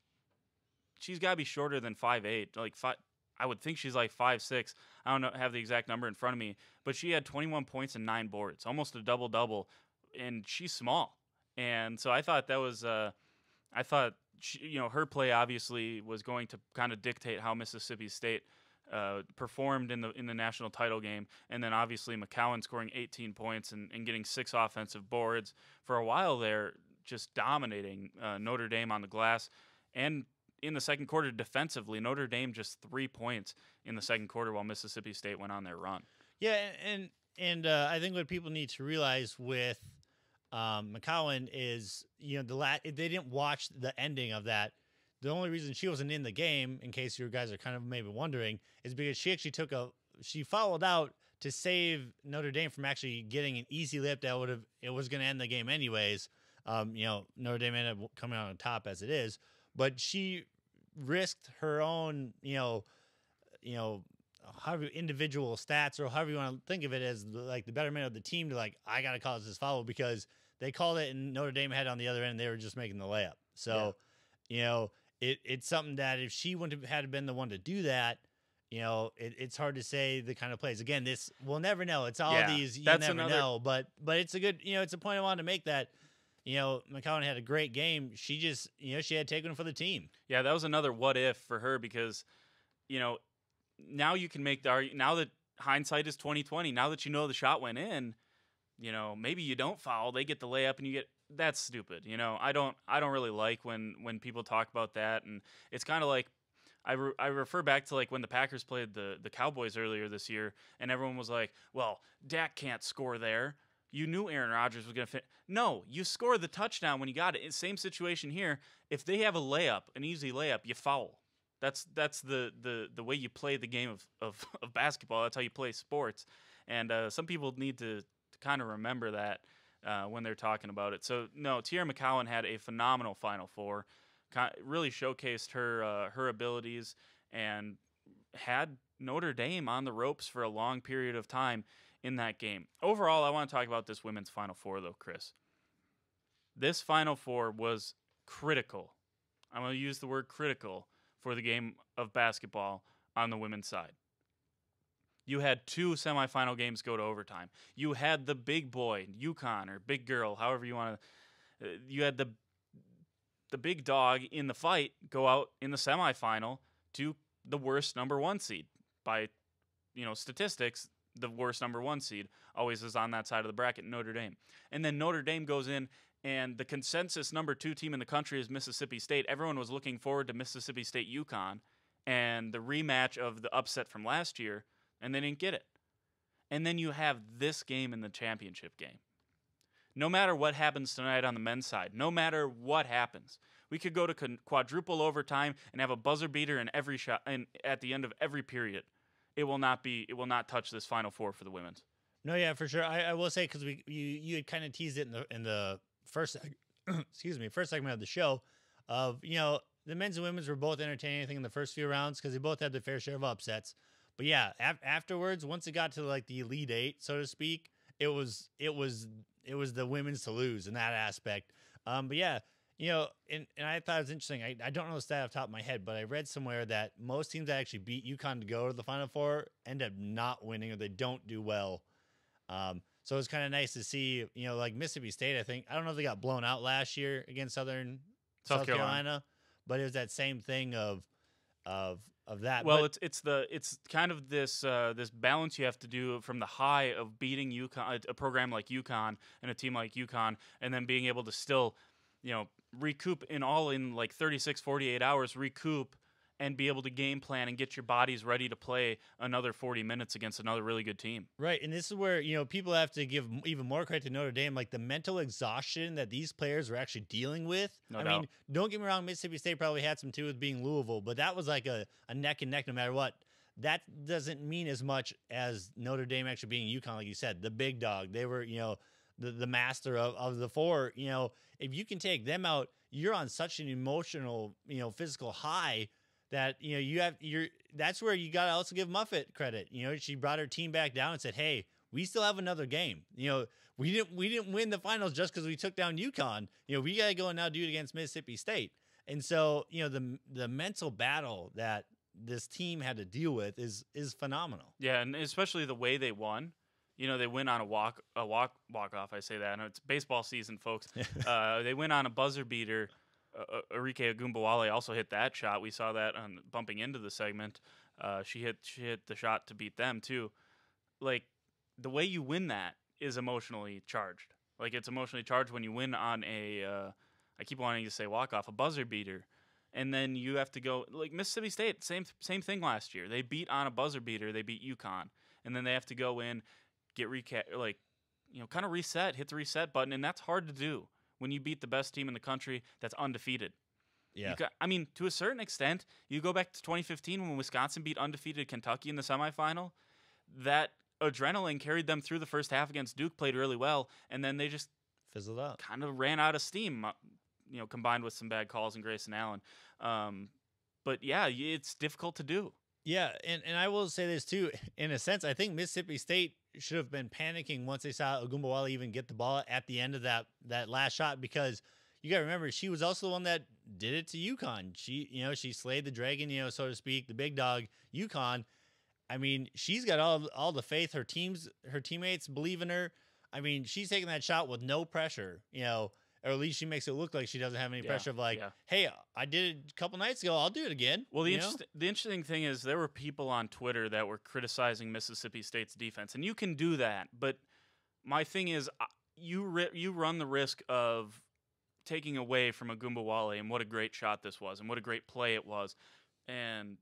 shorter than 5'8". Like, I would think she's like 5'6". I don't know, have the exact number in front of me. But she had 21 points and 9 boards, almost a double-double. And she's small. And so I thought that was her play obviously was going to kind of dictate how Mississippi State performed in the national title game. And then obviously McCowan scoring 18 points and getting 6 offensive boards for a while there, just dominating Notre Dame on the glass. And in the second quarter defensively, Notre Dame just 3 points in the second quarter while Mississippi State went on their run. Yeah, and I think what people need to realize with McCowan is, they didn't watch the ending of that. The only reason she wasn't in the game, in case you guys are kind of maybe wondering, is because she actually she fouled out to save Notre Dame from actually getting an easy layup that it was going to end the game anyways. Notre Dame ended up coming out on top as it is, but she risked her own, however individual stats or however you want to think of it as like the betterment of the team to like, I got to call this foul because they called it and Notre Dame had on the other end, they were just making the layup. So, it's something that if she wouldn't have had been the one to do that, it's hard to say the kind of plays. Again, we'll never know. It's all these, you never know, but it's a good, it's a point I wanted to make that, McCowan had a great game. She just, she had taken it for the team. Yeah, that was another what if for her because, now you can make the argument, now that hindsight is 20/20, now that the shot went in, maybe you don't foul, they get the layup and you get, that's stupid. I don't really like when people talk about that. And it's kind of like, I refer back to like when the Packers played the Cowboys earlier this year and everyone was like, well, Dak can't score there. You knew Aaron Rodgers was going to fit. No, you score the touchdown when you got it. Same situation here. If they have a layup, an easy layup, you foul. That's the way you play the game of basketball. That's how you play sports. And some people need to kind of remember that when they're talking about it. So, no, Tierra McCowan had a phenomenal Final Four, really showcased her abilities, and had Notre Dame on the ropes for a long period of time in that game. Overall, I want to talk about this women's Final Four, though, Chris. This Final Four was critical. I'm going to use the word critical for the game of basketball on the women's side. You had 2 semifinal games go to overtime. You had the big boy, UConn, or big girl, however you want to. You had the big dog in the fight go out in the semifinal to the worst number 1 seed. By, statistics, the worst number 1 seed always is on that side of the bracket, Notre Dame. And then Notre Dame goes in, and the consensus number 2 team in the country is Mississippi State. Everyone was looking forward to Mississippi State UConn and the rematch of the upset from last year, and they didn't get it. And then you have this game in the championship game. No matter what happens tonight on the men's side, no matter what happens, we could go to quadruple overtime and have a buzzer beater in every shot, and at the end of every period. It will not touch this Final Four for the women's. No, yeah, for sure. I will say, because you had kind of teased it in the first first segment of the show, of the men's and women's were both entertaining, I think, in the first few rounds, because they both had their fair share of upsets. But yeah, afterwards, once it got to like the Elite Eight, so to speak, it was the women's to lose in that aspect. But yeah, and I thought it was interesting. I don't know the stat off the top of my head, but I read somewhere that most teams that actually beat UConn to go to the Final Four end up not winning, or they don't do well. So it's kind to nice to see, like Mississippi State, I don't know if they got blown out last year against South Carolina, but it was that same thing of that. Well, it's kind of this this balance you have to do from the high of beating UConn, a program like UConn and a team like UConn, and then being able to still, recoup in like 36, 48 hours, recoup and be able to game plan and get your bodies ready to play another 40 minutes against another really good team. Right, and this is where, people have to give even more credit to Notre Dame, like the mental exhaustion that these players were actually dealing with. No I doubt. mean, don't get me wrong, Mississippi State probably had some too with being Louisville, but that was like a neck and neck no matter what. That doesn't mean as much as Notre Dame actually being UConn, like you said, the big dog. They were, the master of the four. If you can take them out, you're on such an emotional, physical high that that's where you got to also give Muffet credit. She brought her team back down and said, "Hey, we still have another game. We didn't win the finals just because we took down UConn. We got to go and now do it against Mississippi State." And so, the mental battle that this team had to deal with is phenomenal. Yeah, and especially the way they won. They win on a walk off. I say that. I know it's baseball season, folks. They win on a buzzer beater. Arike Ogunbowale also hit that shot. We saw that on bumping into the segment. She hit the shot to beat them too. Like, the way you win that is emotionally charged. Like, it's emotionally charged when you win on I keep wanting to say walk off, a buzzer beater, and then you have to go like Mississippi State. Same thing last year. They beat on a buzzer beater. They beat UConn, and then they have to go in, get kind of reset, hit the reset button, and that's hard to do when you beat the best team in the country that's undefeated. Yeah. To a certain extent, you go back to 2015 when Wisconsin beat undefeated Kentucky in the semifinal. That adrenaline carried them through the first half against Duke, played really well, and then they just fizzled out. Kind of ran out of steam, combined with some bad calls in Grayson Allen. But yeah, it's difficult to do. Yeah, and I will say this too. In a sense, I think Mississippi State should have been panicking once they saw Ogunbowale even get the ball at the end of that last shot, because you got to remember, she was also the one that did it to UConn. She slayed the dragon, so to speak, the big dog, UConn. I mean, she's got all the faith. Her teammates believe in her. I mean, she's taking that shot with no pressure, or at least she makes it look like she doesn't have any pressure of hey, I did it a couple nights ago, I'll do it again. Well, the interesting thing is there were people on Twitter that were criticizing Mississippi State's defense, and you can do that. But my thing is, you run the risk of taking away from Ogunbowale and what a great shot this was and what a great play it was. And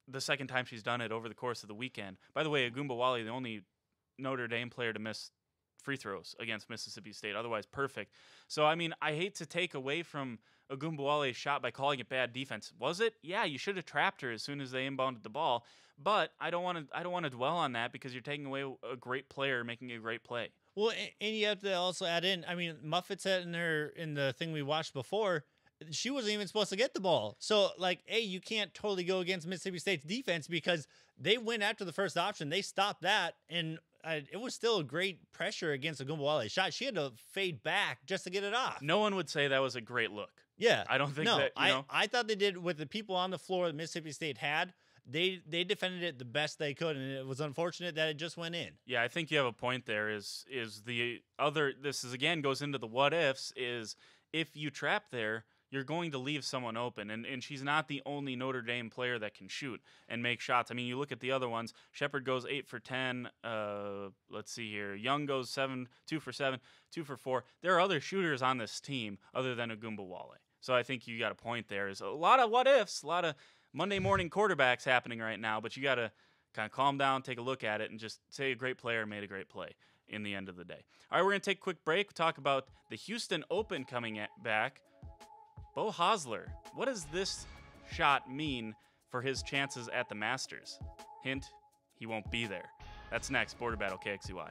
the second time she's done it over the course of the weekend. By the way, Ogunbowale, the only Notre Dame player to miss free throws against Mississippi State. Otherwise, perfect. So, I mean, I hate to take away from Ogunbowale's shot by calling it bad defense. Was it? Yeah, you should have trapped her as soon as they inbounded the ball. But I don't want to dwell on that because you're taking away a great player making a great play. Well, and you have to also add in, I mean, Muffet said in the thing we watched before, she wasn't even supposed to get the ball. So, like, you can't totally go against Mississippi State's defense because they went after the first option. They stopped that, and it was still a great pressure against Ogunbowale's shot. She had to fade back just to get it off. No one would say that was a great look. Yeah. I don't think no, that, I thought they did with the people on the floor that Mississippi State had. They defended it the best they could, and it was unfortunate that it just went in. Yeah, I think you have a point there. Is the other, this is again goes into the what ifs, is if you trap there, you're going to leave someone open. And she's not the only Notre Dame player that can shoot and make shots. I mean, you look at the other ones. Shepard goes 8 for 10. Let's see here. Young goes 2 for 7, 2 for 4. There are other shooters on this team other than Ogunbowale. So I think you got a point there. Is a lot of what ifs, a lot of Monday morning quarterbacks happening right now, but you got to kind of calm down, take a look at it, and just say a great player made a great play in the end of the day. All right, we're going to take a quick break. We'll talk about the Houston Open coming back. Beau Hosler, what does this shot mean for his chances at the Masters? Hint, he won't be there. That's next, Border Battle KXCY.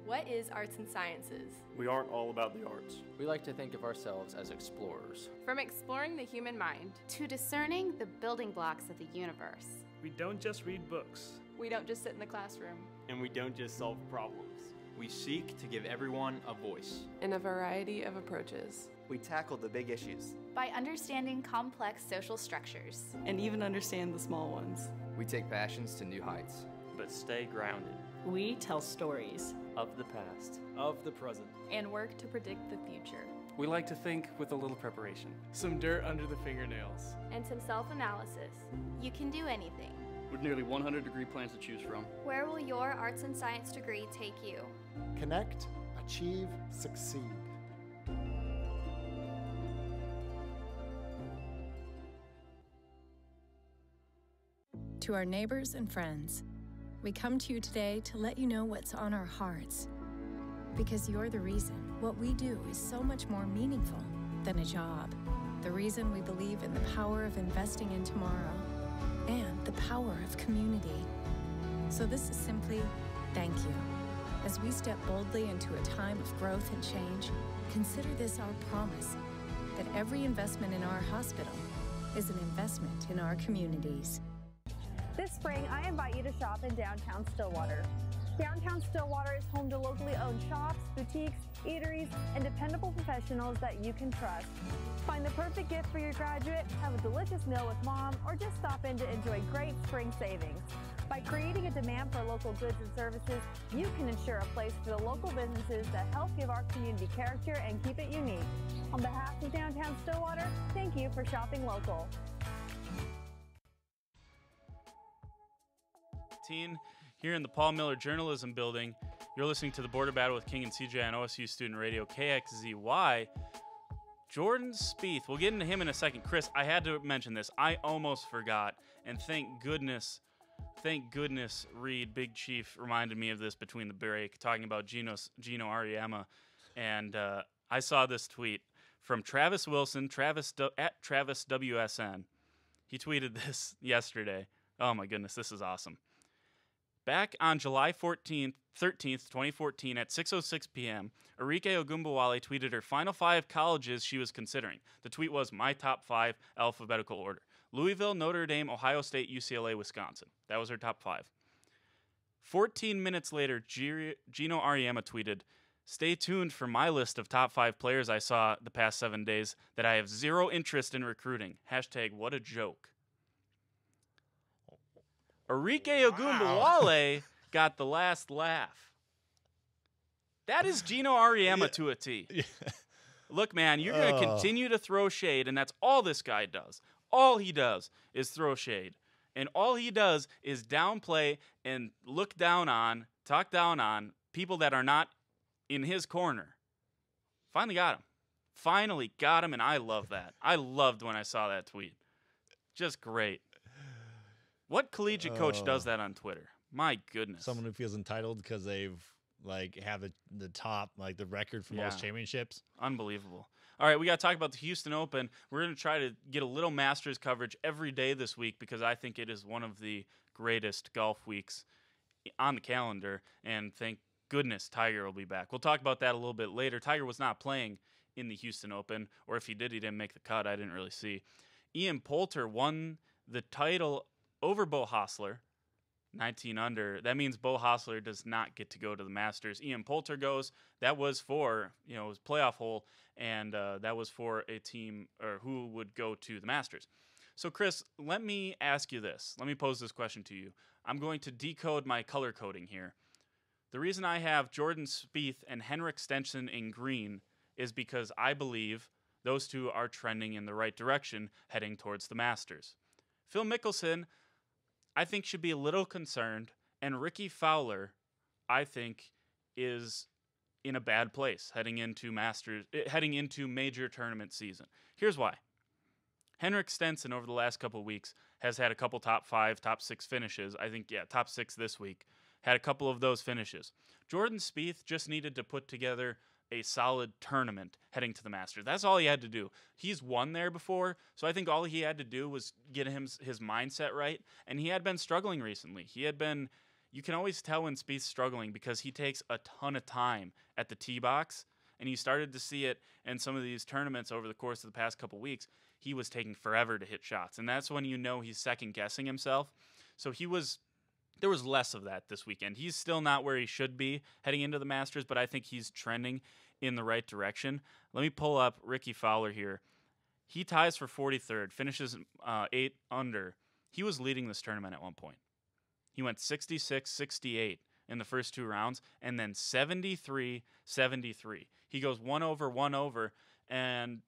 What is arts and sciences? We aren't all about the arts. We like to think of ourselves as explorers. From exploring the human mind to discerning the building blocks of the universe. We don't just read books. We don't just sit in the classroom. And we don't just solve problems. We seek to give everyone a voice. In a variety of approaches. We tackle the big issues. By understanding complex social structures. And even understand the small ones. We take passions to new heights. But stay grounded. We tell stories. Of the past. Of the present. And work to predict the future. We like to think with a little preparation. Some dirt under the fingernails. And some self-analysis. You can do anything. With nearly 100 degree plans to choose from. Where will your arts and science degree take you? Connect, achieve, succeed. To our neighbors and friends, we come to you today to let you know what's on our hearts. Because you're the reason what we do is so much more meaningful than a job. The reason we believe in the power of investing in tomorrow and the power of community. So this is simply thank you. As we step boldly into a time of growth and change, consider this our promise that every investment in our hospital is an investment in our communities. This spring, I invite you to shop in downtown Stillwater. Downtown Stillwater is home to locally owned shops, boutiques, eateries, and dependable professionals that you can trust. Find the perfect gift for your graduate, have a delicious meal with mom, or just stop in to enjoy great spring savings. By creating a demand for local goods and services, you can ensure a place for the local businesses that help give our community character and keep it unique. On behalf of Downtown Stillwater, thank you for shopping local. Here in the Paul Miller Journalism Building, you're listening to the Border Battle with King and CJ on OSU Student Radio KXZY. Jordan Spieth, we'll get into him in a second. Chris, I had to mention this. I almost forgot, and thank goodness, Reed, Big Chief, reminded me of this between the break, talking about Gino Auriemma, and I saw this tweet from Travis Wilson, at Travis WSN. He tweeted this yesterday. Oh my goodness, this is awesome. Back on July 13th, 2014 at 6:06 p.m., Arike Ogunbowale tweeted her final 5 colleges she was considering. The tweet was, my top 5 alphabetical order. Louisville, Notre Dame, Ohio State, UCLA, Wisconsin. That was her top 5. 14 minutes later, Gino Auriemma tweeted, stay tuned for my list of top 5 players I saw the past 7 days that I have zero interest in recruiting. # what a joke. Arike Ogunbowale got the last laugh. That is Gino Auriemma to a T. Yeah. Look, man, you're going to continue to throw shade, and that's all this guy does. All he does is throw shade. And all he does is downplay and look down on, talk down on people that are not in his corner. Finally got him, and I love that. I loved when I saw that tweet. Just great. What collegiate coach does that on Twitter? My goodness. Someone who feels entitled because they've have the top, like the record for most championships. Unbelievable. All right, we got to talk about the Houston Open. We're going to try to get a little Masters coverage every day this week because I think it is one of the greatest golf weeks on the calendar, and thank goodness Tiger will be back. We'll talk about that a little bit later. Tiger was not playing in the Houston Open, or if he did, he didn't make the cut. I didn't really see. Ian Poulter won the title over Beau Hossler, 19 under. That means Beau Hossler does not get to go to the Masters. Ian Poulter goes. That was for, it was playoff hole, and that was for a team or who would go to the Masters. So, Chris, let me ask you this. Let me pose this question to you. I'm going to decode my color coding here. The reason I have Jordan Spieth and Henrik Stenson in green is because I believe those two are trending in the right direction heading towards the Masters. Phil Mickelson, I think, should be a little concerned, and Ricky Fowler, I think, is in a bad place heading into major tournament season. Here's why. Henrik Stenson over the last couple of weeks has had a couple top 5, top 6 finishes. I think, top 6 this week. Had a couple of those finishes. Jordan Spieth just needed to put together a solid tournament heading to the Masters. That's all he had to do. He's won there before, so I think all he had to do was get his mindset right, and he had been struggling recently. You can always tell when Spieth's struggling because he takes a ton of time at the tee box, and you started to see it in some of these tournaments over the course of the past couple weeks. He was taking forever to hit shots, and that's when he's second-guessing himself. So there was less of that this weekend. He's still not where he should be heading into the Masters, but I think he's trending in the right direction. Let me pull up Ricky Fowler here. He ties for 43rd, finishes 8 under. He was leading this tournament at one point. He went 66-68 in the first 2 rounds, and then 73-73. He goes 1 over, and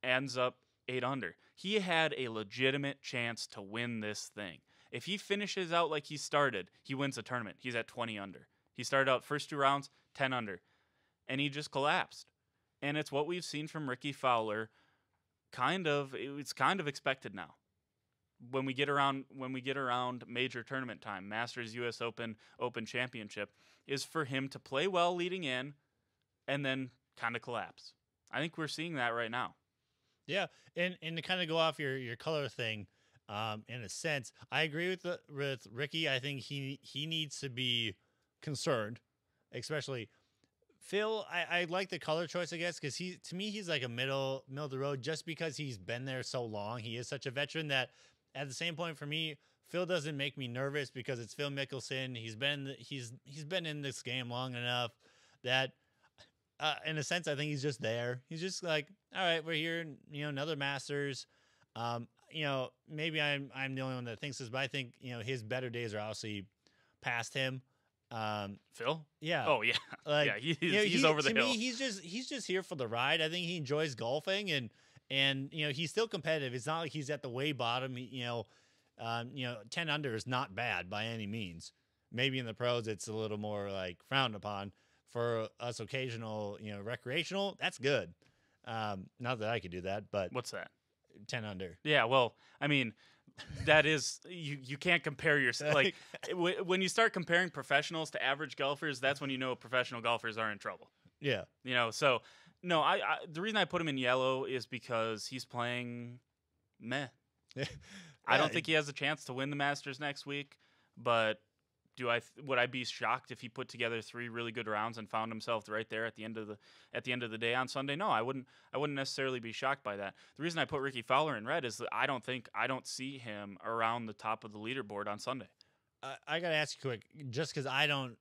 ends up 8 under. He had a legitimate chance to win this thing. If he finishes out like he started, he wins the tournament. He's at 20 under. He started out first 2 rounds, 10 under. And he just collapsed. And it's what we've seen from Ricky Fowler. It's kind of expected now. When we get around major tournament time, Masters, US Open, Open Championship, is for him to play well leading in and then kind of collapse. I think we're seeing that right now. Yeah, and to kind of go off your color thing, in a sense, I agree with Ricky. I think he needs to be concerned, especially Phil. I like the color choice, I guess, because to me he's like a middle of the road, just because he's been there so long. He is such a veteran that at the same point for me, Phil doesn't make me nervous because it's Phil Mickelson. He's been in this game long enough that in a sense I think he's just there. He's just like, all right, we're here, another Masters. Maybe I'm the only one that thinks this, but I think his better days are obviously past him. Phil? Yeah. Oh yeah. Like, yeah, he's over the hill. To me, he's just here for the ride. I think he enjoys golfing and he's still competitive. It's not like he's at the way bottom. 10 under is not bad by any means. Maybe in the pros it's a little more like frowned upon. For us occasional, recreational, that's good. Not that I could do that, but what's that? 10 under. Yeah, well, I mean, that is you can't compare yourself. Like when you start comparing professionals to average golfers, that's when professional golfers are in trouble. Yeah. So no, I the reason I put him in yellow is because he's playing meh. I don't think he has a chance to win the Masters next week, but would I be shocked if he put together 3 really good rounds and found himself right there at the end of the day on Sunday? No, I wouldn't necessarily be shocked by that. The reason I put Ricky Fowler in red is that I don't see him around the top of the leaderboard on Sunday. I got to ask you quick, just because I don't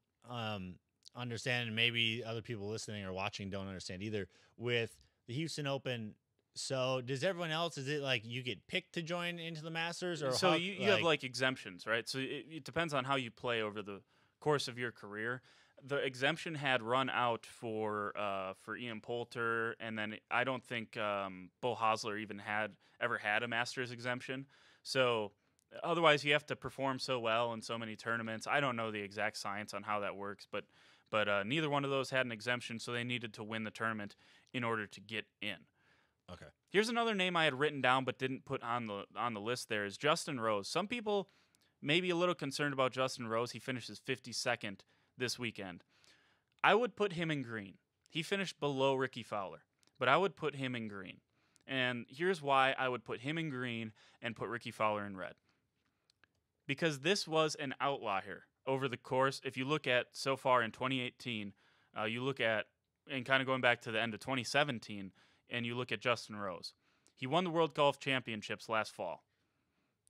understand, and maybe other people listening or watching don't understand either, with the Houston Open. So does everyone else, is it like you get picked to join into the Masters? Or so you have like exemptions, right? So it depends on how you play over the course of your career. The exemption had run out for Ian Poulter, and then I don't think Beau Hossler even ever had a Masters exemption. So otherwise you have to perform so well in so many tournaments. I don't know the exact science on how that works, but neither one of those had an exemption, so they needed to win the tournament in order to get in. Okay. Here's another name I had written down but didn't put on the list there is Justin Rose. Some people maybe a little concerned about Justin Rose. He finishes 52nd this weekend. I would put him in green. He finished below Ricky Fowler, but I would put him in green. And here's why I would put him in green and put Ricky Fowler in red. Because this was an outlier over the course. If you look at so far in 2018, you look at, and kind of going back to the end of 2017, and you look at Justin Rose. He won the World Golf Championships last fall.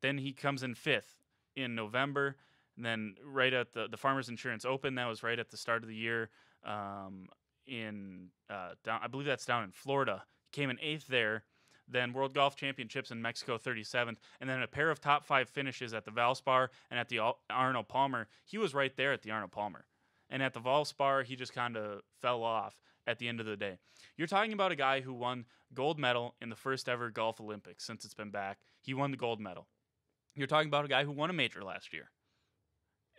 Then he comes in 5th in November, and then right at the Farmers Insurance Open, that was right at the start of the year, I believe that's down in Florida. He came in 8th there. Then World Golf Championships in Mexico, 37th, and then a pair of top 5 finishes at the Valspar and at the Arnold Palmer. He was right there at the Arnold Palmer. And at the Valspar, he just kind of fell off at the end of the day. You're talking about a guy who won gold medal in the first ever Golf Olympics since it's been back. He won the gold medal. You're talking about a guy who won a major last year.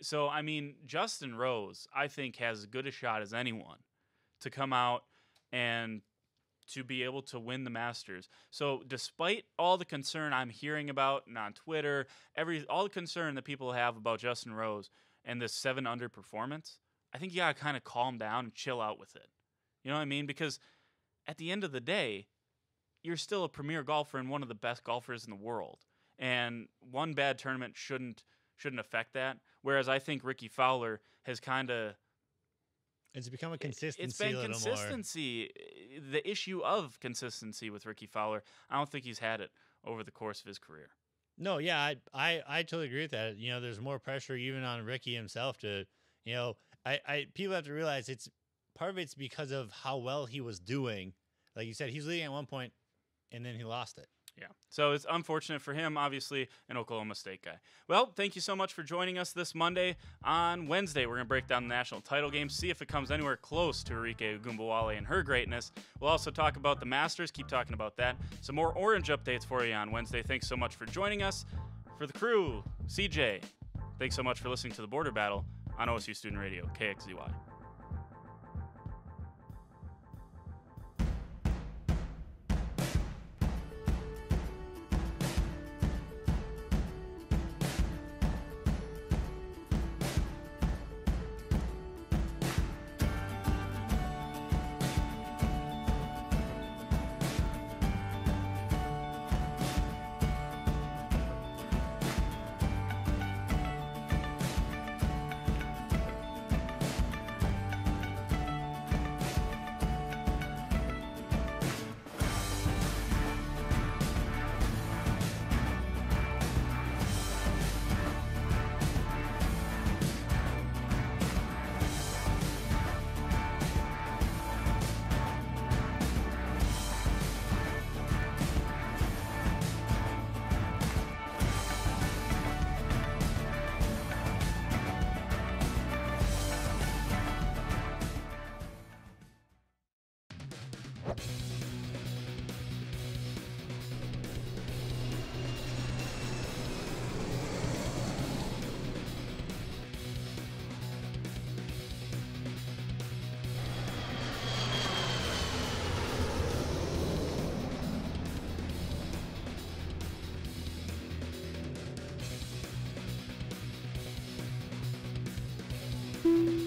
So, I mean, Justin Rose, I think, has as good a shot as anyone to come out and to be able to win the Masters. So despite all the concern I'm hearing about and on Twitter, all the concern that people have about Justin Rose and this 7-under performance, I think you got to kind of calm down and chill out with it. You know what I mean? Because at the end of the day, you're still a premier golfer and one of the best golfers in the world. And one bad tournament shouldn't affect that. Whereas I think Ricky Fowler has kind of... It's become a consistency. It's been a little consistency. The issue of consistency with Ricky Fowler, I don't think he's had it over the course of his career. No, yeah, I totally agree with that. You know, there's more pressure even on Ricky himself to, you know, people have to realize it's part of it's because of how well he was doing. Like you said, he's leading at one point, and then he lost it. Yeah. So it's unfortunate for him, obviously, an Oklahoma State guy. Well, thank you so much for joining us this Monday. On Wednesday, we're going to break down the national title game, see if it comes anywhere close to Arike Ogunbowale and her greatness. We'll also talk about the Masters, keep talking about that. Some more Orange updates for you on Wednesday. Thanks so much for joining us. For the crew, CJ, thanks so much for listening to The Border Battle on OSU Student Radio, KXZY. Thank you.